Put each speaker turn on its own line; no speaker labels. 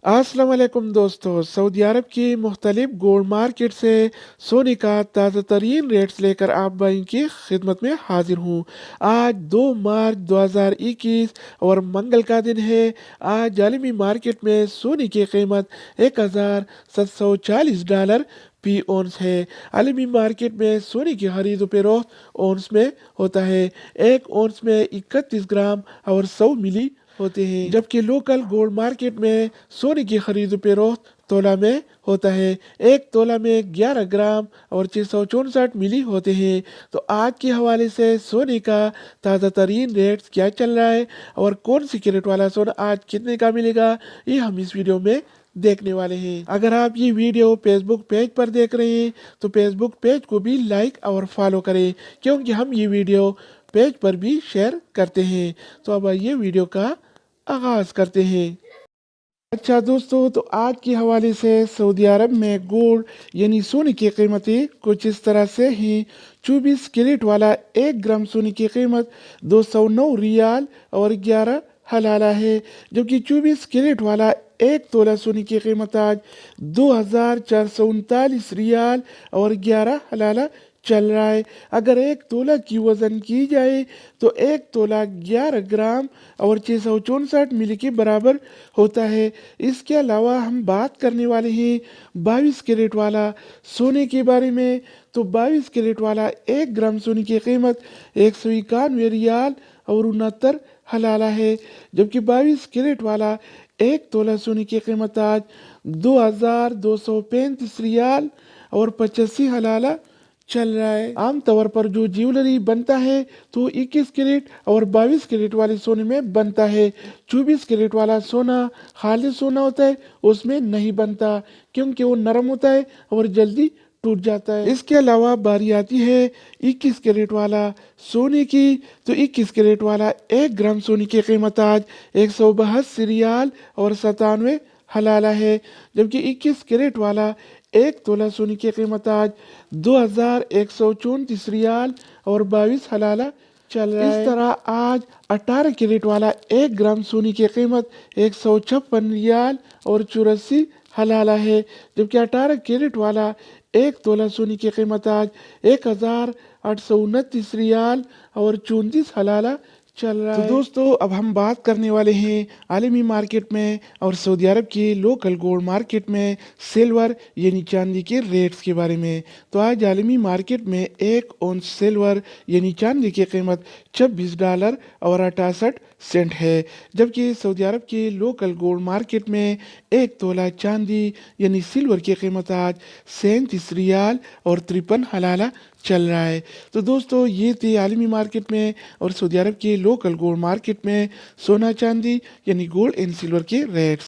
अस्सलाम वालेकुम दोस्तों। सऊदी अरब की मुख्तलिफ गोल्ड मार्केट से सोने का ताज़ा तरीन रेट्स लेकर आप भाई की खिदमत में हाजिर हूँ। आज 2 मार्च 2021 और मंगल का दिन है। आज आलमी मार्केट में सोने की कीमत $1740 फी ओंस है। आलमी मार्केट में सोने की खरीद फरोख्त ओंस में होता है। एक ओंस में 31 ग्राम और 100 मिली होते हैं, जबकि लोकल गोल्ड मार्केट में सोने की खरीद फरोख्त तोला में होता है। एक तोला में 11 ग्राम और 664 मिली होते हैं। तो आज के हवाले से सोने का ताज़ा तरीन रेट क्या चल रहा है और कौन सी कैरेट वाला सोना आज कितने का मिलेगा, ये हम इस वीडियो में देखने वाले हैं। अगर आप ये वीडियो फेसबुक पेज पर देख रहे हैं तो फेसबुक पेज को भी लाइक और फॉलो करें, क्योंकि हम ये वीडियो पेज पर भी शेयर करते हैं। तो अब ये वीडियो का आगाज करते हैं। अच्छा दोस्तों, तो आज के हवाले से सऊदी अरब में गोल्ड यानी सोने की कीमतें कुछ इस तरह से हैं। 24 कैरेट वाला 1 ग्राम सोने की कीमत 209 रियाल और 11 हलाला है, जबकि 24 कैरेट वाला 1 तोला सोने की कीमत आज 2439 रियाल और 11 हलाला चल रहा है। अगर 1 तोला की वज़न की जाए तो 1 तोला 11 ग्राम और 664 मिली के बराबर होता है। इसके अलावा हम बात करने वाले हैं 22 कैरेट वाला सोने के बारे में। तो 22 कैरेट वाला 1 ग्राम सोने की कीमत 191 रियाल और 69 हलाला है, जबकि 22 कैरेट वाला 1 तोला सोने की कीमत आज 2235 रियाल और 85 हलाला चल रहा है। आमतौर पर जो ज्वेलरी बनता है तो 21 कैरेट और 22 कैरेट वाले सोने में बनता है। 24 कैरेट वाला सोना खालिस सोना होता है, उसमें नहीं बनता, क्योंकि वो नरम होता है और जल्दी टूट जाता है। इसके अलावा बारी आती है 21 कैरेट वाला सोने की। तो 21 कैरेट वाला 1 ग्राम सोने की कीमत आज 182 रियाल और 97 हलाला है, जबकि 21 कैरेट वाला 1 तोला सोने की कीमत आज 2134 रियाल और 22 हलाला चल रहा है। इस तरह आज 18 कैरेट वाला 1 ग्राम सोने की कीमत 156 रियाल और 84 हलाला है, जबकि 18 कैरेट वाला 1 तोला सोने की कीमत आज 1829 रियाल और 34 हलाला चल रहा है। तो दोस्तों, अब हम बात करने वाले हैं आलमी मार्केट में और सऊदी अरब की लोकल गोल्ड मार्केट में सिल्वर यानी चांदी के रेट्स के बारे में। तो आज आलमी मार्केट में 1 औंस सिल्वर यानी चांदी की कीमत $26 और 68 सेंट है, जबकि सऊदी अरब की लोकल गोल्ड मार्केट में 1 तोला चांदी यानी सिल्वर की कीमत आज 37 रियाल और 53 हलाला चल रहा है। तो दोस्तों, ये थे आलमी मार्केट में और सऊदी अरब के लोकल गोल्ड मार्केट में सोना चांदी यानी गोल्ड एंड सिल्वर के रेट्स।